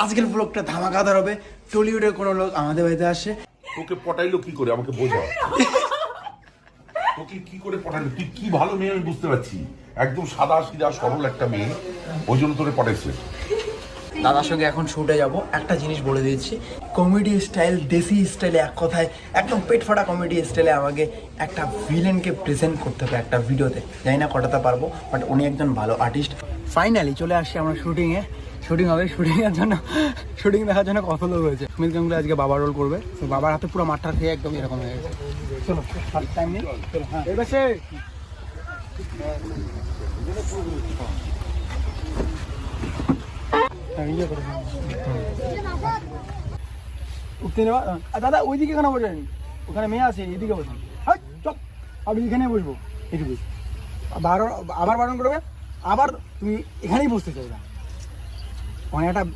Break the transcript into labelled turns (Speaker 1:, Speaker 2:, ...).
Speaker 1: আজকের ব্লগটা ধামাকাদার হবে। টলিউডের কোনো লোক আমাদের বাড়িতে আসে।
Speaker 2: তোকে পটাইলো কি করে আমাকে বোঝা। তোকে কি করে পটাইলো? তুই কি ভালো মেয়ে আমি বুঝতে পারছি, একদম সাদা সিধা সরল একটা মেয়ে, ওই জন্য তোরে পটাইছে।
Speaker 1: দাদার সঙ্গে এখন শুটে যাব। একটা জিনিস বলে দিচ্ছি, কমেডি স্টাইল, দেশি স্টাইলে, এক কথায় একদম পেট ফাটা কমেডি স্টাইলে আমাকে একটা ভিলেনকে প্রেজেন্ট করতে হবে একটা ভিডিওতে। জানি না কটাতে পারবো, বাট উনি একজন ভালো আর্টিস্ট। ফাইনালি চলে আসছি আমরা শুটিংয়ে। শুটিং হবে, শুটিং দেখার জন্য কত লোক হয়েছে। সুমিত গাঙ্গুলি আজকে বাবার রোল করবে, তো বাবার হাতে পুরো মাঠটা খেয়ে একদম এরকম হয়ে গেছে। চলো টাইম নেই, চলো। হ্যাঁ এবার উঠতে নেওয়া। দাদা ওইদিকে কেন বসেন? ওখানে মেয়ে আছে, এদিকে বসেন। হ্যাঁ চল, আমি এখানে বসবো। এটুকু আবার বারণ করবে, আবার তুমি এখানেই বসতে চাই না। অনেক একটা